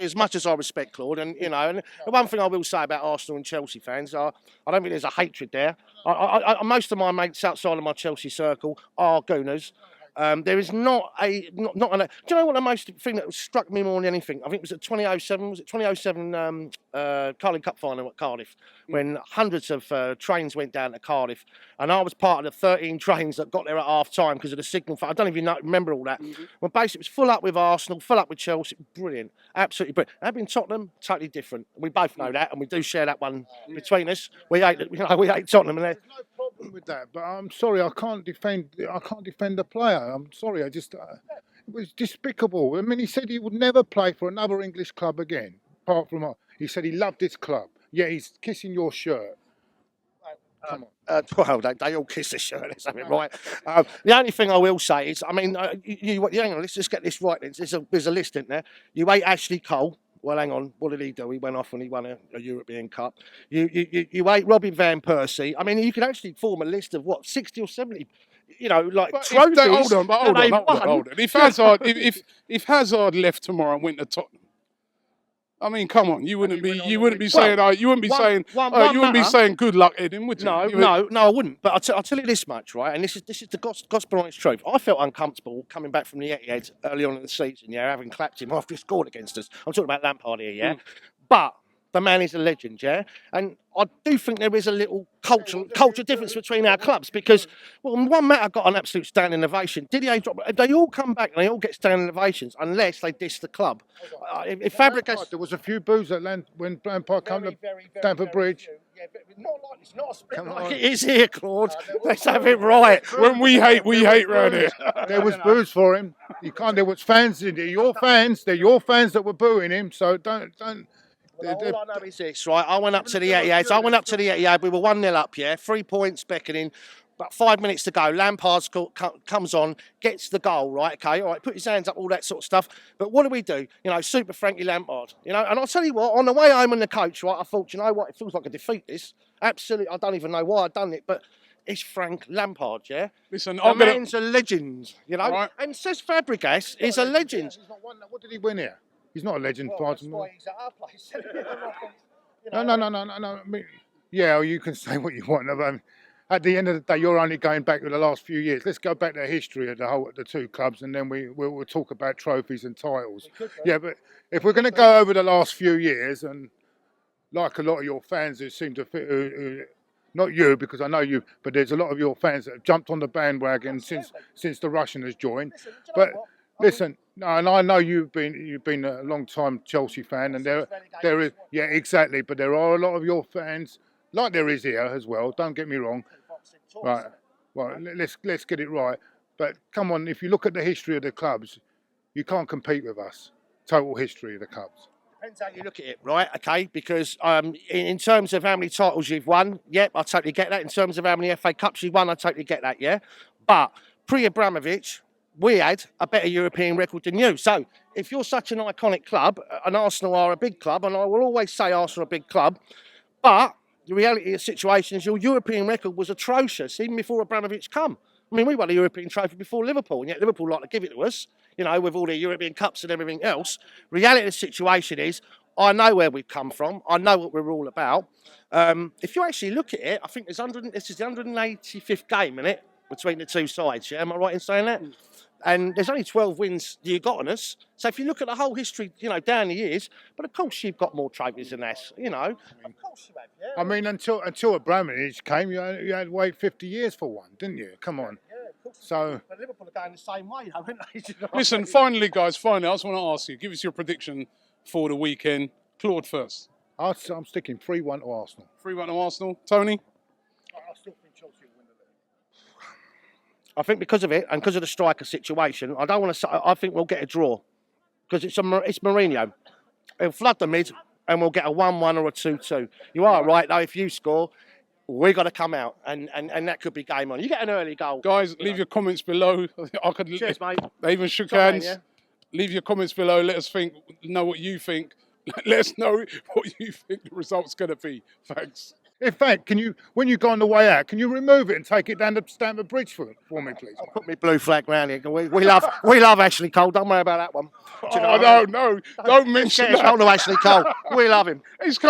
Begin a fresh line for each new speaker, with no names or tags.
as much as I respect Claude, and you know, and the one thing I will say about Arsenal and Chelsea fans, I don't think there's a hatred there. Most of my mates outside of my Chelsea circle are Gooners. There is not an. Do you know what the most thing that struck me more than anything? I think it was at 2007. Was it 2007 Carling Cup final at Cardiff when hundreds of trains went down to Cardiff, and I was part of the 13 trains that got there at half time because of the signal. I don't even remember all that. Well, basically, it was full up with Arsenal, full up with Chelsea. Brilliant, absolutely brilliant. Having Tottenham, totally different. We both know that, and we do share that one between us. We hate Tottenham, and
with that, but I'm sorry, I can't defend the player. I'm sorry, it was despicable. I mean, he said he would never play for another English club again, apart from he said he loved his club. Yeah, he's kissing your shirt. Come on.
Well, they all kiss the shirt. Let's have it right. The only thing I will say is, I mean, hang on, let's just get this right. There's a list in there. You ate Ashley Cole. Well, hang on. What did he do? He went off and he won a European Cup. You ate Robin van Persie. I mean, you could actually form a list of 60 or 70. You know, like
but
trophies.
Hold on. If Hazard left tomorrow and went to Tottenham, I mean, come on, you wouldn't be saying good luck, Eden, would you?
No, I wouldn't. But I'll tell you this much, right? And this is the gospel honest truth. I felt uncomfortable coming back from the Etihad early on in the season, yeah, having clapped him after he scored against us. I'm talking about Lampard here, yeah. But the man is a legend, yeah? And I do think there is a little culture difference between our clubs because, well, one matter got an absolute standing ovation. Didier drop. They all come back and they all get standing ovations unless they diss the club. If Fabregas...
There was a few boos when Lampard came to Stamford Bridge.
Yeah, but it's not a split like it is here, Claude. Let's have it right.
When we hate round here.
There was boos for him. There was fans in there. They're your fans that were booing him, so don't...
Well, all I know is this, right? I went up to the Etihad. We were 1-0 up, yeah? 3 points beckoning. About 5 minutes to go. Lampard comes on, gets the goal, right? Okay, all right, put his hands up, all that sort of stuff. But what do? You know, Super Frankie Lampard. You know, and I'll tell you what, on the way home in the coach, right, I thought, you know what, it feels like a defeat, this. Absolutely, I don't even know why I've done it, but it's Frank Lampard, yeah?
Listen,
the man's a legend, you know? Right. And Cesc Fabregas is a legend.
He's not one. What did he win here? He's not a legend.
Well, that's why he's at our place.
No. I mean, yeah, you can say what you want. At the end of the day, you're only going back to the last few years. Let's go back to the history of the two clubs, and then we'll talk about trophies and titles. Yeah, but if we're going to go over the last few years, and like a lot of your fans who seem to not you, because I know you, but there's a lot of your fans that have jumped on the bandwagon since the Russian has joined. But listen. No, and I know you've been a long time Chelsea fan, and there is exactly. But there are a lot of your fans, like there is here as well. Don't get me wrong. Right. Well, let's get it right. But come on, if you look at the history of the clubs, you can't compete with us. Total history of the clubs.
Depends how you look at it, right? Okay, because in terms of how many titles you've won, yep, I totally get that. In terms of how many FA Cups you've won, I totally get that. Yeah, but pre-Abramovich, we had a better European record than you. So if you're such an iconic club, and Arsenal are a big club, and I will always say Arsenal are a big club, but the reality of the situation is your European record was atrocious, even before Abramovich come. I mean, we won a European trophy before Liverpool, and yet Liverpool like to give it to us, you know, with all the European Cups and everything else. Reality of the situation is, I know where we've come from. I know what we're all about. If you actually look at it, I think this is the 185th game, isn't it, between the two sides, yeah? Am I right in saying that? And there's only 12 wins you got on us. So if you look at the whole history, you know, down the years, but of course you've got more trophies than us, you know. Of course you have, yeah.
I mean, until Abramovich came, you had to wait 50 years for one, didn't you? Come on.
Yeah, of course.
So,
but Liverpool are going the same way, haven't they? You know?
Listen, finally, guys, I just want to ask you, give us your prediction for the weekend. Claude first.
I'm sticking 3-1 to Arsenal.
3-1 to Arsenal. Tony?
I still think Chelsea will win the league.
I think because of it and because of the striker situation, I don't want to say. I think we'll get a draw because it's Mourinho. He'll flood the mid and we'll get a 1-1 or a 2-2. You are right though. If you score, we got to come out and that could be game on. You get an early goal,
guys. Leave your comments below.
Cheers, mate.
They even shook hands. Man, yeah? Leave your comments below. Let us know what you think. Let us know what you think the result's going to be. Thanks.
In fact, can you, when you go on the way out, can you remove it and take it down to Stamford Bridge for me, please? Mate?
Put me blue flag round here. We love Ashley Cole. Don't worry about that one. Do you know what I mean?
No, don't mention
It's
that.
Cole to Ashley Cole. We love him.
He's